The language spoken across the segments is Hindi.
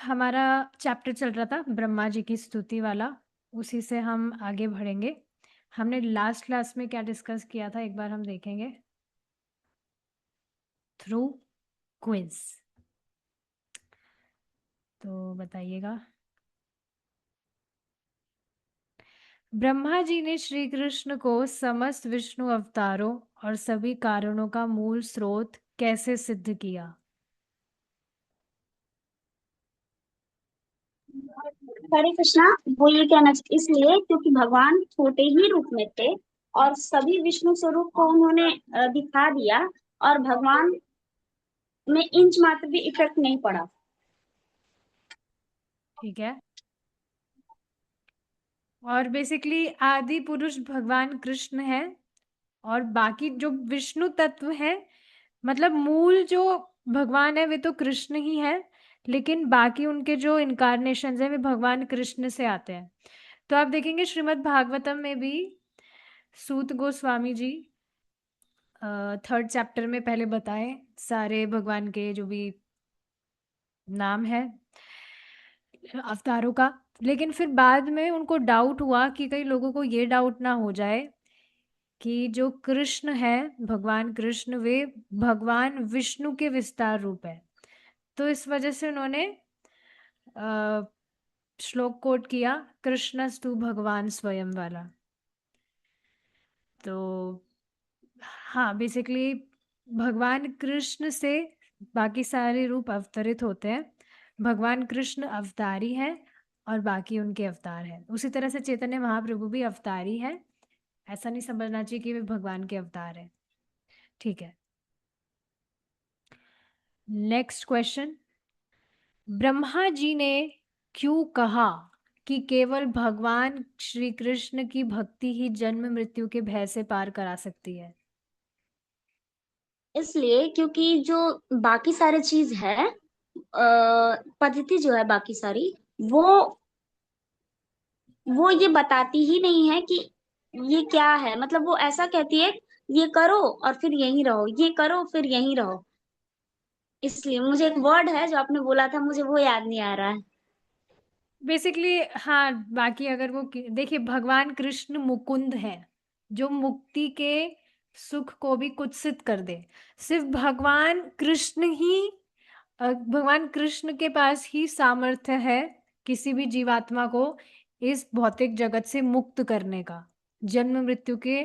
हमारा चैप्टर चल रहा था ब्रह्मा जी की स्तुति वाला, उसी से हम आगे बढ़ेंगे। हमने लास्ट क्लास में क्या डिस्कस किया था एक बार हम देखेंगे थ्रू क्विज। तो बताइएगा। ब्रह्मा जी ने श्री कृष्ण को समस्त विष्णु अवतारों और सभी कारणों का मूल स्रोत कैसे सिद्ध किया? हरे कृष्णा। वो ये कहना इसलिए क्योंकि भगवान छोटे ही रूप में थे और सभी विष्णु स्वरूप को उन्होंने दिखा दिया और भगवान में इंच मात्र भी इफेक्ट नहीं पड़ा। ठीक है। और बेसिकली आदि पुरुष भगवान कृष्ण है और बाकी जो विष्णु तत्व है, मतलब मूल जो भगवान है वे तो कृष्ण ही है, लेकिन बाकी उनके जो इनकारनेशन है वे भगवान कृष्ण से आते हैं। तो आप देखेंगे श्रीमद् भागवतम में भी सूत गोस्वामी जी थर्ड चैप्टर में पहले बताए सारे भगवान के जो भी नाम है अवतारों का, लेकिन फिर बाद में उनको डाउट हुआ कि कई लोगों को ये डाउट ना हो जाए कि जो कृष्ण है भगवान कृष्ण वे भगवान विष्णु के विस्तार रूप है। तो इस वजह से उन्होंने श्लोक कोट किया कृष्णस्तु भगवान स्वयं वाला। तो हाँ, बेसिकली भगवान कृष्ण से बाकी सारे रूप अवतरित होते हैं। भगवान कृष्ण अवतारी है और बाकी उनके अवतार हैं। उसी तरह से चैतन्य महाप्रभु भी अवतारी है, ऐसा नहीं समझना चाहिए कि वे भगवान के अवतार हैं। ठीक है, नेक्स्ट क्वेश्चन। ब्रह्मा जी ने क्यों कहा कि केवल भगवान श्री कृष्ण की भक्ति ही जन्म मृत्यु के भय से पार करा सकती है? इसलिए क्योंकि जो बाकी सारे चीज है पद्धति जो है बाकी सारी वो वो ये बताती ही नहीं है कि ये क्या है। मतलब वो ऐसा कहती है ये करो और फिर यहीं रहो, ये करो फिर यहीं रहो। इसलिए मुझे एक वर्ड है जो आपने बोला था, मुझे वो याद नहीं आ रहा है। बेसिकली हाँ, बाकी अगर वो देखिए भगवान कृष्ण मुकुंद है जो मुक्ति के सुख को भी कुत्सित कर दे। सिर्फ भगवान कृष्ण ही भगवान कृष्ण के पास ही सामर्थ्य है किसी भी जीवात्मा को इस भौतिक जगत से मुक्त करने का, जन्म मृत्यु के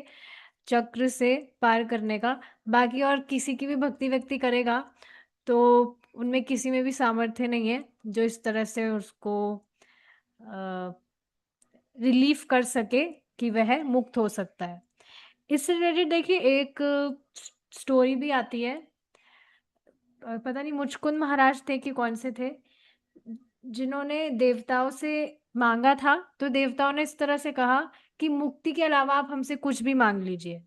चक्र से पार करने का। बाकी और किसी की भी भक्ति व्यक्ति करेगा तो उनमें किसी में भी सामर्थ्य नहीं है जो इस तरह से उसको रिलीफ कर सके कि वह मुक्त हो सकता है। इससे रिलेटेड देखिए एक स्टोरी भी आती है। पता नहीं मुचकुंद महाराज थे कि कौन से थे जिन्होंने देवताओं से मांगा था, तो देवताओं ने इस तरह से कहा कि मुक्ति के अलावा आप हमसे कुछ भी मांग लीजिए।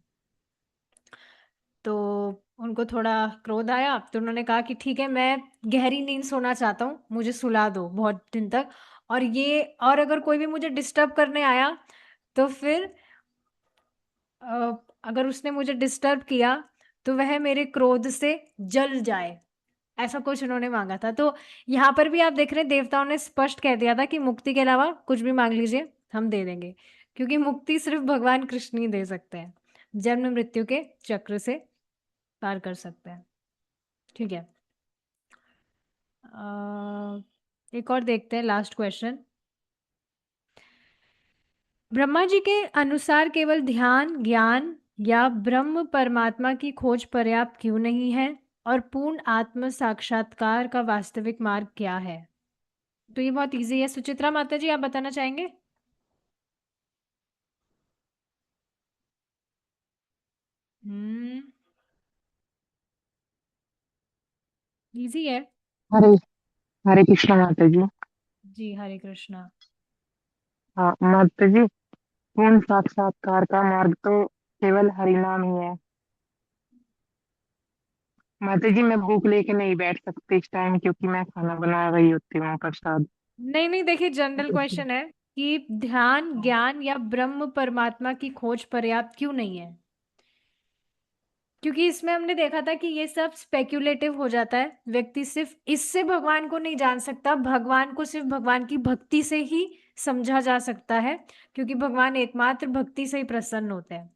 तो उनको थोड़ा क्रोध आया, तो उन्होंने कहा कि ठीक है मैं गहरी नींद सोना चाहता हूँ, मुझे सुला दो बहुत दिन तक। और अगर कोई भी मुझे डिस्टर्ब करने आया तो फिर अगर उसने मुझे डिस्टर्ब किया तो वह मेरे क्रोध से जल जाए, ऐसा कुछ उन्होंने मांगा था। तो यहाँ पर भी आप देख रहे हैं देवताओं ने स्पष्ट कह दिया था कि मुक्ति के अलावा कुछ भी मांग लीजिए हम दे देंगे, क्योंकि मुक्ति सिर्फ भगवान कृष्ण ही दे सकते हैं, जन्म मृत्यु के चक्र से पार कर सकते हैं। ठीक है, एक और देखते हैं लास्ट क्वेश्चन। ब्रह्मा जी के अनुसार केवल ध्यान ज्ञान या ब्रह्म परमात्मा की खोज पर्याप्त क्यों नहीं है और पूर्ण आत्म साक्षात्कार का वास्तविक मार्ग क्या है? तो ये बहुत इजी है। सुचित्रा माता जी आप बताना चाहेंगे? हम्म, इजी है। हरे हरे कृष्णा माता जी। जी हरे कृष्णा। हाँ माता जी, पूर्ण साक्षात्कार का मार्ग तो केवल हरिनाम ही है। माता जी मैं भूख लेके नहीं बैठ सकती इस टाइम, क्योंकि मैं खाना बना रही होती हूँ प्रसाद। नहीं नहीं, देखिए जनरल क्वेश्चन है कि ध्यान ज्ञान या ब्रह्म परमात्मा की खोज पर्याप्त क्यों नहीं है? क्योंकि इसमें हमने देखा था कि ये सब स्पेक्युलेटिव हो जाता है, व्यक्ति सिर्फ इससे भगवान को नहीं जान सकता, भगवान को सिर्फ भगवान की भक्ति से ही समझा जा सकता है, क्योंकि भगवान एकमात्र भक्ति से ही प्रसन्न होते हैं।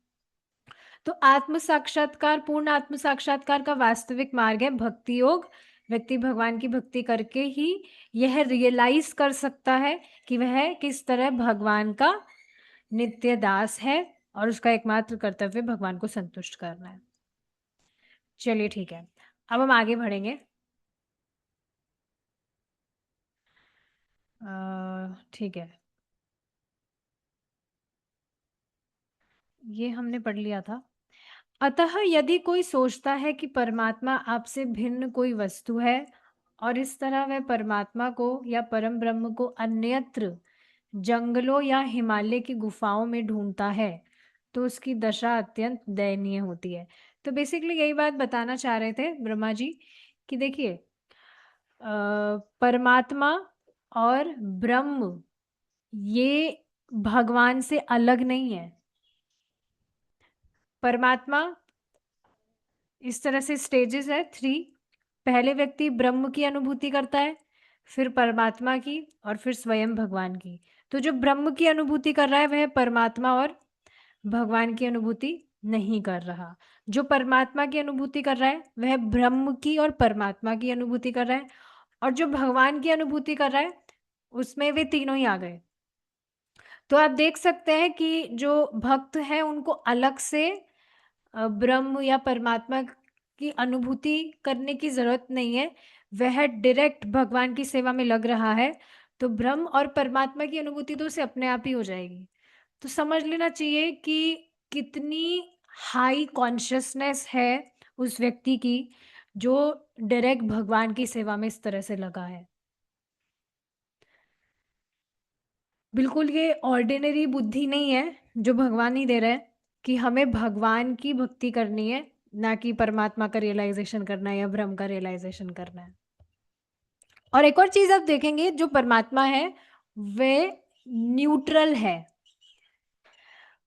तो आत्म साक्षात्कार, पूर्ण आत्म साक्षात्कार का वास्तविक मार्ग है भक्ति योग। व्यक्ति भगवान की भक्ति करके ही यह रियलाइज कर सकता है कि वह किस तरह भगवान का नित्य दास है और उसका एकमात्र कर्तव्य भगवान को संतुष्ट करना है। चलिए ठीक है, अब हम आगे बढ़ेंगे। ठीक है, ये हमने पढ़ लिया था। अतः यदि कोई सोचता है कि परमात्मा आपसे भिन्न कोई वस्तु है और इस तरह वह परमात्मा को या परम ब्रह्म को अन्यत्र जंगलों या हिमालय की गुफाओं में ढूंढता है, तो उसकी दशा अत्यंत दयनीय होती है। तो बेसिकली यही बात बताना चाह रहे थे ब्रह्मा जी कि देखिए, परमात्मा और ब्रह्म ये भगवान से अलग नहीं है। परमात्मा इस तरह से स्टेजेस है 3। पहले व्यक्ति ब्रह्म की अनुभूति करता है, फिर परमात्मा की, और फिर स्वयं भगवान की। तो जो ब्रह्म की अनुभूति कर रहा है वह परमात्मा और भगवान की अनुभूति नहीं कर रहा। जो परमात्मा की अनुभूति कर रहा है वह ब्रह्म की और परमात्मा की अनुभूति कर रहा है, और जो भगवान की अनुभूति कर रहा है उसमें वे तीनों ही आ गए। तो आप देख सकते हैं कि जो भक्त है उनको अलग से ब्रह्म या परमात्मा की अनुभूति करने की जरूरत नहीं है, वह डायरेक्ट भगवान की सेवा में लग रहा है, तो ब्रह्म और परमात्मा की अनुभूति तो उसे अपने आप ही हो जाएगी। तो समझ लेना चाहिए कि कितनी हाई कॉन्शियसनेस है उस व्यक्ति की जो डायरेक्ट भगवान की सेवा में इस तरह से लगा है। बिल्कुल ये ऑर्डिनरी बुद्धि नहीं है जो भगवान ही दे रहे हैं कि हमें भगवान की भक्ति करनी है, ना कि परमात्मा का रियलाइजेशन करना है या ब्रह्म का रियलाइजेशन करना है। और एक और चीज आप देखेंगे, जो परमात्मा है वे न्यूट्रल है,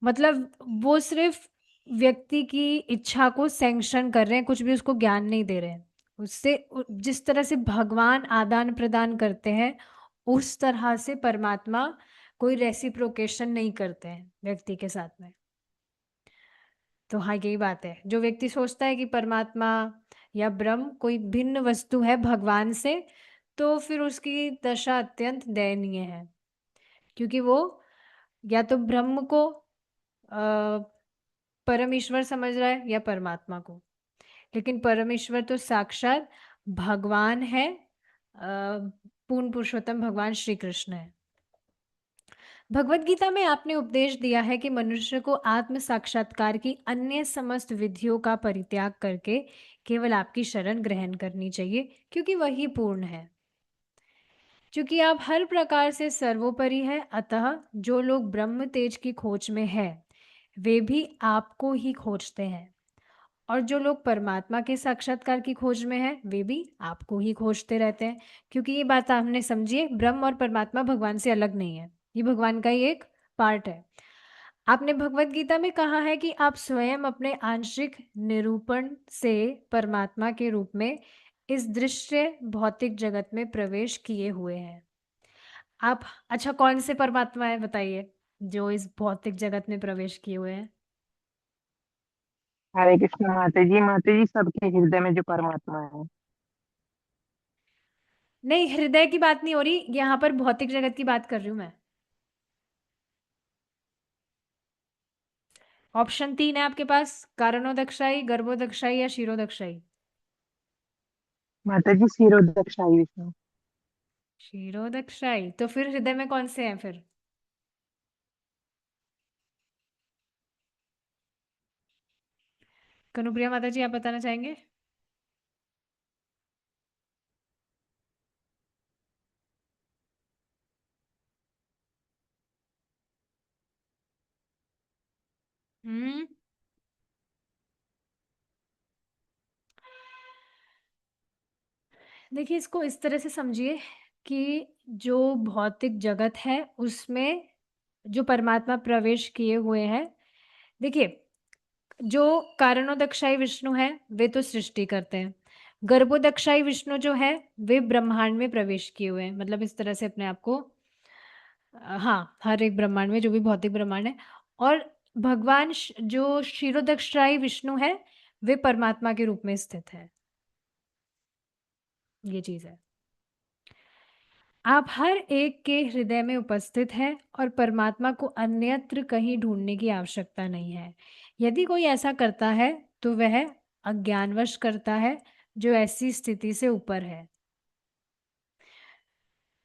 मतलब वो सिर्फ व्यक्ति की इच्छा को सैंक्शन कर रहे हैं, कुछ भी उसको ज्ञान नहीं दे रहे हैं। उससे जिस तरह से भगवान आदान प्रदान करते हैं उस तरह से परमात्मा कोई रेसिप्रोकेशन नहीं करते हैं व्यक्ति के साथ में। तो हाँ, यही बात है। जो व्यक्ति सोचता है कि परमात्मा या ब्रह्म कोई भिन्न वस्तु है भगवान से, तो फिर उसकी दशा अत्यंत दयनीय है, क्योंकि वो या तो ब्रह्म को परम ईश्वर समझ रहा है या परमात्मा को। लेकिन परमेश्वर तो साक्षात भगवान है, पूर्ण पुरुषोत्तम भगवान श्री कृष्ण है। भगवत गीता में आपने उपदेश दिया है कि मनुष्य को आत्म साक्षात्कार की अन्य समस्त विधियों का परित्याग करके केवल आपकी शरण ग्रहण करनी चाहिए, क्योंकि वही पूर्ण है। क्योंकि आप हर प्रकार से सर्वोपरि है, अतः जो लोग ब्रह्म तेज की खोज में है वे भी आपको ही खोजते हैं, और जो लोग परमात्मा के साक्षात्कार की खोज में हैं वे भी आपको ही खोजते रहते हैं। क्योंकि ये बात आपने समझिए, ब्रह्म और परमात्मा भगवान से अलग नहीं है, ये भगवान का ही एक पार्ट है। आपने भगवत गीता में कहा है कि आप स्वयं अपने आंशिक निरूपण से परमात्मा के रूप में इस दृश्य भौतिक जगत में प्रवेश किए हुए हैं। आप अच्छा, कौन से परमात्मा है बताइए जो इस भौतिक जगत में प्रवेश किए हुए हैं? हरे कृष्ण माता जी सबके हृदय में जो परमात्मा है। नहीं, हृदय की बात नहीं हो रही, यहाँ पर भौतिक जगत की बात कर रही हूँ मैं। ऑप्शन 3 है आपके पास, कारणोदक्षाई, गर्भोदक्षाई या शिरोदक्षाई। माता जी सिरोदक्षाई विष्णु। शिरोदक्षाई, तो फिर हृदय में कौन से हैं फिर? कनुप्रिया माता जी, आप बताना चाहेंगे? हम्म देखिए, इसको इस तरह से समझिए कि जो भौतिक जगत है उसमें जो परमात्मा प्रवेश किए हुए हैं, देखिए जो कारणोदक्षाई विष्णु है वे तो सृष्टि करते हैं, गर्भोदक्षाई विष्णु जो है वे ब्रह्मांड में प्रवेश किए हुए हैं, मतलब इस तरह से अपने आप को हाँ, हर एक ब्रह्मांड में जो भी भौतिक ब्रह्मांड है। और भगवान जो क्षीरोदक्षाई विष्णु है वे परमात्मा के रूप में स्थित है। ये चीज है, आप हर एक के हृदय में उपस्थित है और परमात्मा को अन्यत्र कहीं ढूंढने की आवश्यकता नहीं है। यदि कोई ऐसा करता है तो वह अज्ञानवश करता है, जो ऐसी स्थिति से ऊपर है।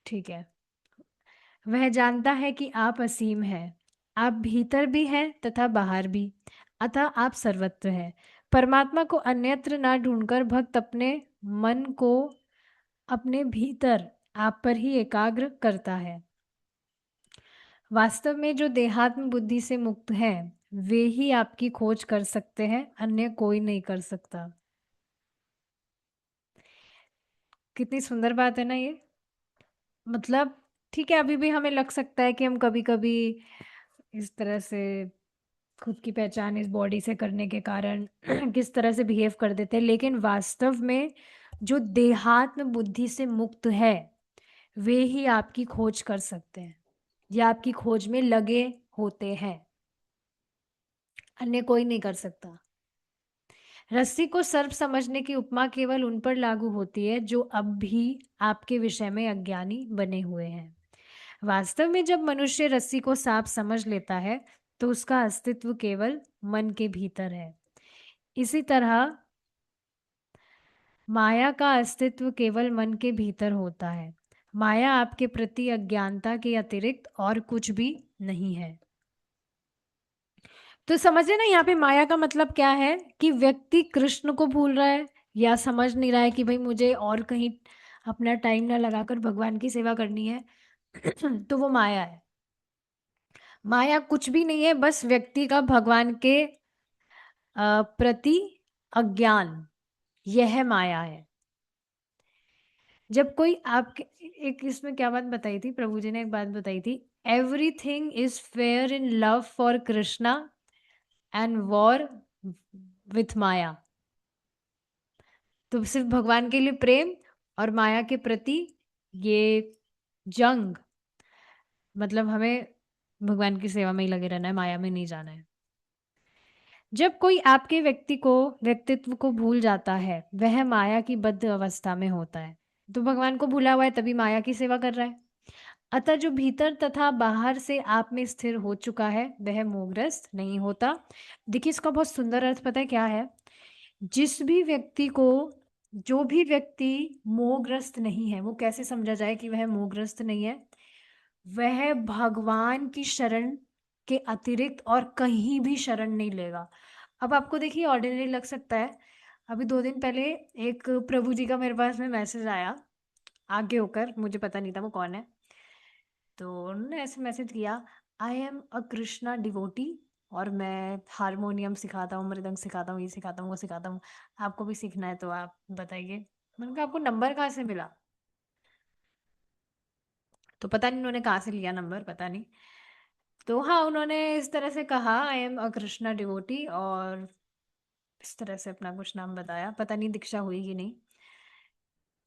ठीक है, वह जानता है कि आप असीम है, आप भीतर भी हैं तथा बाहर भी, अतः आप सर्वत्र हैं। परमात्मा को अन्यत्र ना ढूंढकर भक्त अपने मन को अपने भीतर आप पर ही एकाग्र करता है। वास्तव में जो देहात्म बुद्धि से मुक्त हैं वे ही आपकी खोज कर सकते हैं, अन्य कोई नहीं कर सकता। कितनी सुंदर बात है ना ये। मतलब ठीक है, अभी भी हमें लग सकता है कि हम कभी कभी इस तरह से खुद की पहचान इस बॉडी से करने के कारण किस तरह से बिहेव कर देते हैं, लेकिन वास्तव में जो देहात्म बुद्धि से मुक्त है वे ही आपकी खोज कर सकते हैं या आपकी खोज में लगे होते हैं, अन्य कोई नहीं कर सकता। रस्सी को सर्प समझने की उपमा केवल उन पर लागू होती है जो अब भी आपके विषय में अज्ञानी बने हुए हैं। वास्तव में जब मनुष्य रस्सी को सांप समझ लेता है तो उसका अस्तित्व केवल मन के भीतर है। इसी तरह माया का अस्तित्व केवल मन के भीतर होता है। माया आपके प्रति अज्ञानता के अतिरिक्त और कुछ भी नहीं है। तो समझे ना, यहाँ पे माया का मतलब क्या है कि व्यक्ति कृष्ण को भूल रहा है या समझ नहीं रहा है कि भाई मुझे और कहीं अपना टाइम ना लगाकर भगवान की सेवा करनी है तो वो माया है। माया कुछ भी नहीं है, बस व्यक्ति का भगवान के प्रति अज्ञान, यह माया है। जब कोई आपके एक इसमें क्या बात बताई थी, प्रभु जी ने एक बात बताई थी, everything is fair in love for Krishna and war with Maya. तो सिर्फ भगवान के लिए प्रेम और माया के प्रति ये जंग, मतलब हमें भगवान की सेवा में ही लगे रहना है, माया में नहीं जाना है। जब कोई आपके व्यक्तित्व को भूल जाता है वह माया की बद्ध अवस्था में होता है। तो भगवान को भूला हुआ है तभी माया की सेवा कर रहा है। अतः जो भीतर तथा बाहर से आप में स्थिर हो चुका है वह मोहग्रस्त नहीं होता। देखिए इसका बहुत सुंदर अर्थ पता है क्या है। जो भी व्यक्ति मोहग्रस्त नहीं है, वो कैसे समझा जाए कि वह मोहग्रस्त नहीं है? वह भगवान की शरण के अतिरिक्त और कहीं भी शरण नहीं लेगा। अब आपको देखिए ऑर्डिनरी लग सकता है, अभी 2 दिन पहले एक प्रभु जी का मेरे पास में मैसेज आया आगे होकर, मुझे पता नहीं था वो कौन है। तो उन्होंने ऐसे मैसेज किया, I am a Krishna devotee और मैं हारमोनियम सिखाता हूँ, मृदंग सिखाता हूँ, ये सिखाता हूँ, वो सिखाता हूँ, आपको भी सीखना है तो आप बताइए। मैंने कहा आपको नंबर कहाँ से मिला? तो पता नहीं उन्होंने कहाँ से लिया नंबर, पता नहीं। तो हाँ, उन्होंने इस तरह से कहा I am a Krishna devotee और इस तरह से अपना कुछ नाम बताया, पता नहीं दीक्षा हुई कि नहीं।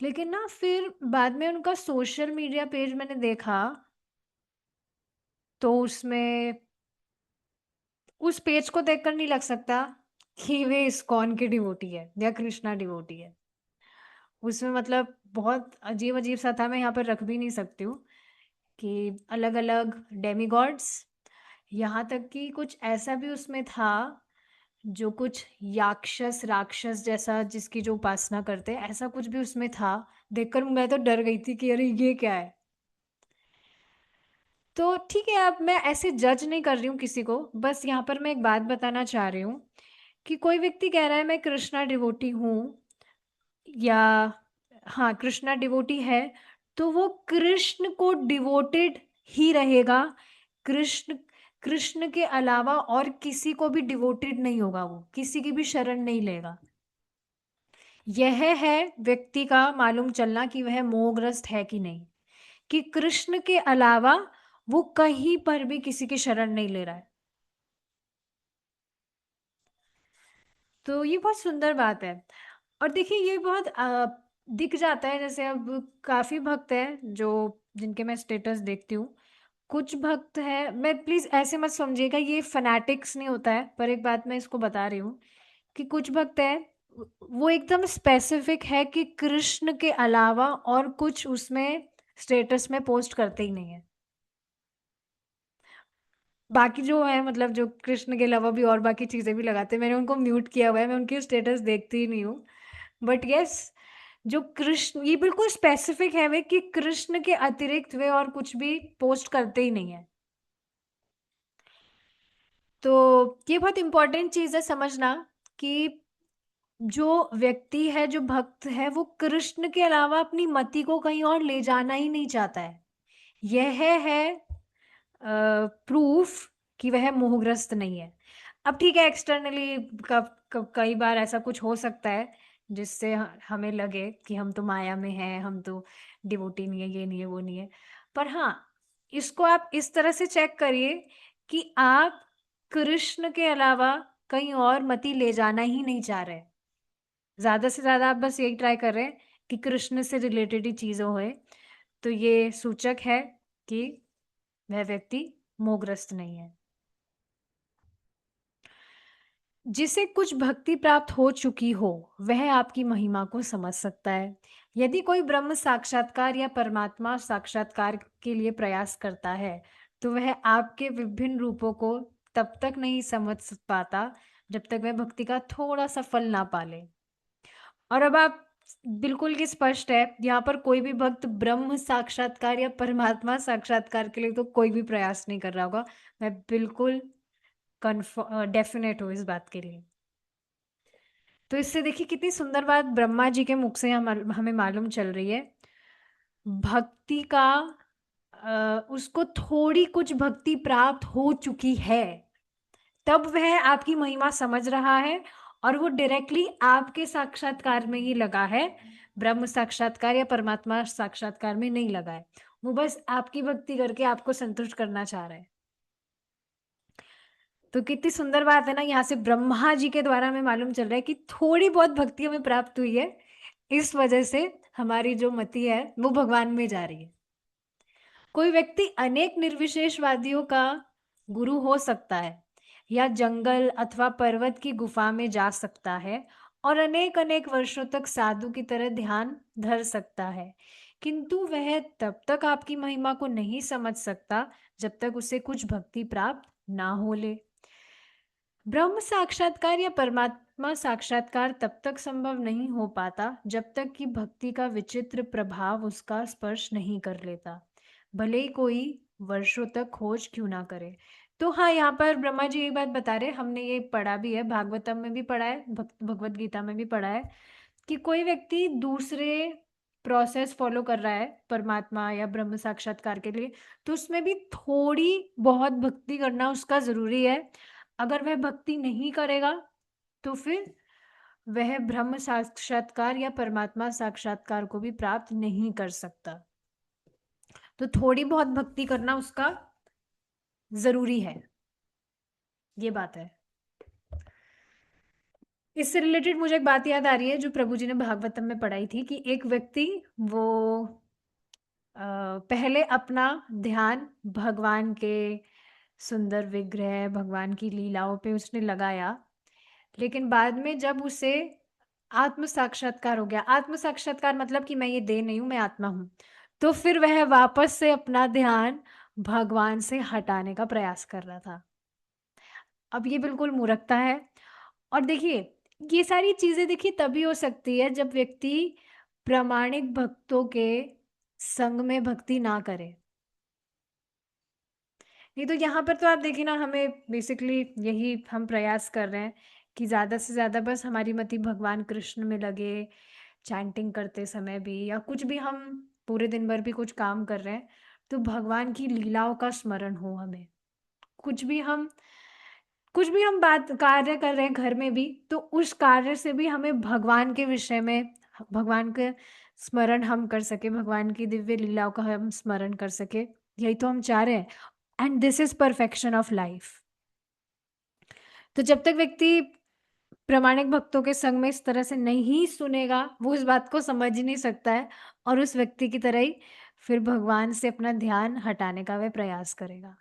लेकिन ना फिर बाद में उनका सोशल मीडिया पेज मैंने देखा तो उसमें उस पेज को देखकर नहीं लग सकता कि वे इस्कॉन की डिवोटी है या कृष्णा डिवोटी है। उसमें मतलब बहुत अजीब अजीब सा था, मैं यहाँ पर रख भी नहीं सकती हूँ कि अलग अलग डेमीगॉड्स, यहाँ तक कि कुछ ऐसा भी उसमें था जो कुछ याक्षस राक्षस जैसा जिसकी जो उपासना करते हैं, ऐसा कुछ भी उसमें था। देखकर मैं तो डर गई थी कि अरे ये क्या है। तो ठीक है, अब मैं ऐसे जज नहीं कर रही हूँ किसी को, बस यहाँ पर मैं एक बात बताना चाह रही हूँ कि कोई व्यक्ति कह रहा है मैं कृष्णा डिवोटी हूँ या हाँ कृष्णा डिवोटी है, तो वो कृष्ण को डिवोटेड ही रहेगा। कृष्ण कृष्ण के अलावा और किसी को भी डिवोटेड नहीं होगा, वो किसी की भी शरण नहीं लेगा। यह है व्यक्ति का मालूम चलना कि वह मोहग्रस्त है कि नहीं, कि कृष्ण के अलावा वो कहीं पर भी किसी की शरण नहीं ले रहा है। तो ये बहुत सुंदर बात है। और देखिए ये बहुत दिख जाता है, जैसे अब काफ़ी भक्त हैं जो जिनके मैं स्टेटस देखती हूँ। कुछ भक्त हैं, मैं प्लीज़ ऐसे मत समझिएगा ये फ़ैनेटिक्स नहीं होता है, पर एक बात मैं इसको बता रही हूँ कि कुछ भक्त हैं वो एकदम स्पेसिफ़िक है कि कृष्ण के अलावा और कुछ उसमें स्टेटस में पोस्ट करते ही नहीं हैं। बाकी जो है मतलब जो कृष्ण के अलावा भी और बाकी चीज़ें भी लगाते हैं, मैंने उनको म्यूट किया हुआ है, मैं उनकी स्टेटस देखती ही नहीं हूँ। बट येस, जो कृष्ण ये बिल्कुल स्पेसिफिक है वे कि कृष्ण के अतिरिक्त वे और कुछ भी पोस्ट करते ही नहीं है। तो ये बहुत इंपॉर्टेंट चीज़ है समझना कि जो व्यक्ति है, जो भक्त है, वो कृष्ण के अलावा अपनी मति को कहीं और ले जाना ही नहीं चाहता है। यह है प्रूफ कि वह मोहग्रस्त नहीं है। अब ठीक है, एक्सटर्नली कई बार ऐसा कुछ हो सकता है जिससे हमें लगे कि हम तो माया में हैं, हम तो डिवोटी नहीं है, ये नहीं है, वो नहीं है। पर हाँ, इसको आप इस तरह से चेक करिए कि आप कृष्ण के अलावा कहीं और मति ले जाना ही नहीं चाह रहे। ज़्यादा से ज़्यादा आप बस यही ट्राई कर रहे हैं कि कृष्ण से रिलेटेड ही चीज़ें होए, तो ये सूचक है कि वह व्यक्ति मोहग्रस्त नहीं है। जिसे कुछ भक्ति प्राप्त हो चुकी हो वह आपकी महिमा को समझ सकता है। यदि कोई ब्रह्म साक्षात्कार या परमात्मा साक्षात्कार के लिए प्रयास करता है तो वह आपके विभिन्न रूपों को तब तक नहीं समझ पाता जब तक वह भक्ति का थोड़ा सा फल ना पाले। और अब आप बिल्कुल की स्पष्ट है, यहाँ पर कोई भी भक्त ब्रह्म साक्षात्कार या परमात्मा साक्षात्कार के लिए तो कोई भी प्रयास नहीं कर रहा होगा। मैं बिल्कुल डेफिनेट हूँ इस बात के लिए। तो इससे देखिए कितनी सुंदर बात ब्रह्मा जी के मुख से हमें मालूम चल रही है। भक्ति का उसको थोड़ी कुछ भक्ति प्राप्त हो चुकी है, तब वह आपकी महिमा समझ रहा है और वो डायरेक्टली आपके साक्षात्कार में ही लगा है, ब्रह्म साक्षात्कार या परमात्मा साक्षात्कार में नहीं लगा है। वो बस आपकी भक्ति करके आपको संतुष्ट करना चाह रहा है। तो कितनी सुंदर बात है ना, यहाँ से ब्रह्मा जी के द्वारा हमें मालूम चल रहा है कि थोड़ी बहुत भक्ति हमें प्राप्त हुई है, इस वजह से हमारी जो मति है वो भगवान में जा रही है। कोई व्यक्ति अनेक निर्विशेषवादियों का गुरु हो सकता है या जंगल अथवा पर्वत की गुफा में जा सकता है और अनेक अनेक वर्षों तक साधु की तरह ध्यान धर सकता है, किंतु वह तब तक आपकी महिमा को नहीं समझ सकता जब तक उसे कुछ भक्ति प्राप्त ना हो ले। ब्रह्म साक्षात्कार या परमात्मा साक्षात्कार तब तक संभव नहीं हो पाता जब तक कि भक्ति का विचित्र प्रभाव उसका स्पर्श नहीं कर लेता, भले ही कोई वर्षों तक खोज क्यों ना करे। तो हाँ, यहाँ पर ब्रह्मा जी एक बात बता रहे, हमने ये पढ़ा भी है, भागवतम में भी पढ़ा है, भगवत गीता में भी पढ़ा है कि कोई व्यक्ति दूसरे प्रोसेस फॉलो कर रहा है परमात्मा या ब्रह्म साक्षात्कार के लिए, तो उसमें भी थोड़ी बहुत भक्ति करना उसका जरूरी है। अगर वह भक्ति नहीं करेगा तो फिर वह ब्रह्म साक्षात्कार या परमात्मा साक्षात्कार को भी प्राप्त नहीं कर सकता। तो थोड़ी बहुत भक्ति करना उसका जरूरी है, ये बात है। इससे रिलेटेड मुझे एक बात याद आ रही है जो प्रभु जी ने भागवतम में पढ़ाई थी कि एक व्यक्ति वो पहले अपना ध्यान भगवान के सुंदर विग्रह, भगवान की लीलाओं पे उसने लगाया, लेकिन बाद में जब उसे आत्म साक्षात्कार हो गया, आत्म साक्षात्कार मतलब कि मैं ये देह नहीं हूं, मैं आत्मा हूं, तो फिर वह वापस से अपना ध्यान भगवान से हटाने का प्रयास कर रहा था। अब ये बिल्कुल मूर्खता है। और देखिए ये सारी चीजें देखिए तभी हो सकती है जब व्यक्ति प्रामाणिक भक्तों के संग में भक्ति ना करे। नहीं तो यहाँ पर तो आप देखिए ना, हमें बेसिकली यही हम प्रयास कर रहे हैं कि ज़्यादा से ज़्यादा बस हमारी मति भगवान कृष्ण में लगे, चैंटिंग करते समय भी या कुछ भी हम पूरे दिन भर भी कुछ काम कर रहे हैं तो भगवान की लीलाओं का स्मरण हो हमें। कुछ भी हम कुछ भी हम बात कार्य कर रहे हैं घर में भी, तो उस कार्य से भी हमें भगवान के विषय में, भगवान के स्मरण हम कर सके, भगवान की दिव्य लीलाओं का हम स्मरण कर सके, यही तो हम चाह रहे हैं। And this is perfection of life. तो जब तक व्यक्ति प्रामाणिक भक्तों के संग में इस तरह से नहीं सुनेगा, वो इस बात को समझ ही नहीं सकता है और उस व्यक्ति की तरह ही फिर भगवान से अपना ध्यान हटाने का वह प्रयास करेगा।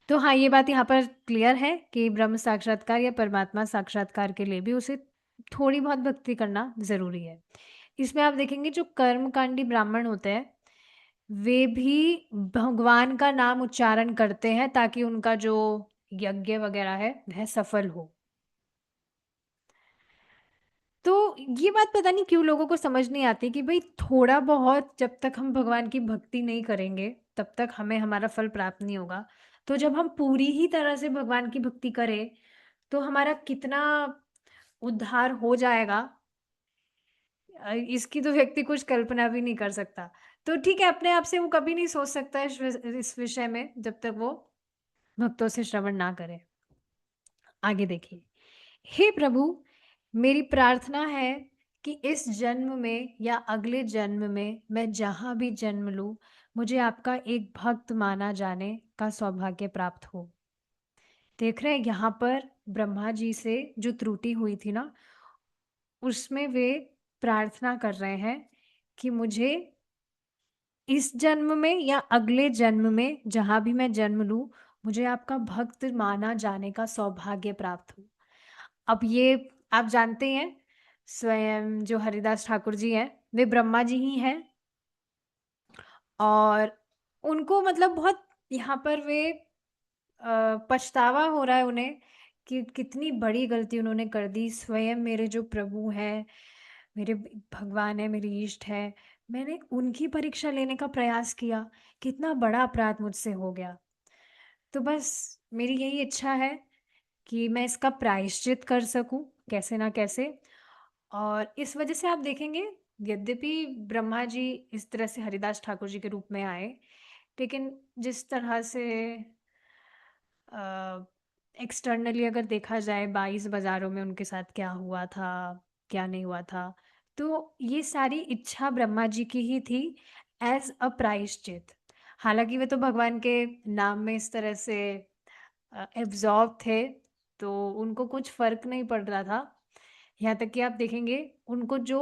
तो हाँ, ये बात यहाँ पर क्लियर है कि ब्रह्म साक्षात्कार या परमात्मा साक्षात्कार के लिए भी उसे थोड़ी बहुत भक्ति करना ज़रूरी है। इसमें आप देखेंगे जो कर्मकांडी ब्राह्मण होते हैं, वे भी भगवान का नाम उच्चारण करते हैं ताकि उनका जो यज्ञ वगैरह है, वह सफल हो। तो ये बात पता नहीं क्यों लोगों को समझ नहीं आती कि भई थोड़ा बहुत जब तक हम भगवान की भक्ति नहीं करेंगे, तब तक हमें हमारा फल प्राप्त नहीं होगा। तो जब हम पूरी ही तरह से भगवान की भक्ति करें, तो हमारा कितना उद्धार हो जाएगा, इसकी तो व्यक्ति कुछ कल्पना भी नहीं कर सकता। तो ठीक है, अपने आप से वो कभी नहीं सोच सकता है इस विषय में, जब तक वो भक्तों से श्रवण ना करे। आगे देखिए, हे प्रभु, मेरी प्रार्थना है कि इस जन्म में या अगले जन्म में मैं जहाँ भी जन्म लूँ, मुझे आपका एक भक्त माना जाने का सौभाग्य प्राप्त हो। देख रहे हैं यहाँ पर ब्रह्मा जी से जो त्रुटि हुई थी ना, उसमें वे प्रार्थना कर रहे हैं कि मुझे इस जन्म में या अगले जन्म में जहाँ भी मैं जन्म लूँ, मुझे आपका भक्त माना जाने का सौभाग्य प्राप्त हो। अब ये आप जानते हैं, स्वयं जो हरिदास ठाकुर जी हैं, वे ब्रह्मा जी ही हैं और उनको मतलब बहुत यहाँ पर वे पछतावा हो रहा है उन्हें कि कितनी बड़ी गलती उन्होंने कर दी। स्वयं मेरे जो प्रभु हैं, मेरे भगवान हैं, मेरी इष्ट है, मैंने उनकी परीक्षा लेने का प्रयास किया, कितना बड़ा अपराध मुझसे हो गया। तो बस मेरी यही इच्छा है कि मैं इसका प्रायश्चित कर सकूं कैसे ना कैसे। और इस वजह से आप देखेंगे, यद्यपि ब्रह्मा जी इस तरह से हरिदास ठाकुर जी के रूप में आए, लेकिन जिस तरह से एक्सटर्नली अगर देखा जाए 22 बाजारों में उनके साथ क्या हुआ था, क्या नहीं हुआ था, तो ये सारी इच्छा ब्रह्मा जी की ही थी एज अ प्रायश्चित। हालांकि वे तो भगवान के नाम में इस तरह से एब्जॉर्ब थे, तो उनको कुछ फर्क नहीं पड़ रहा था। यहाँ तक कि आप देखेंगे उनको जो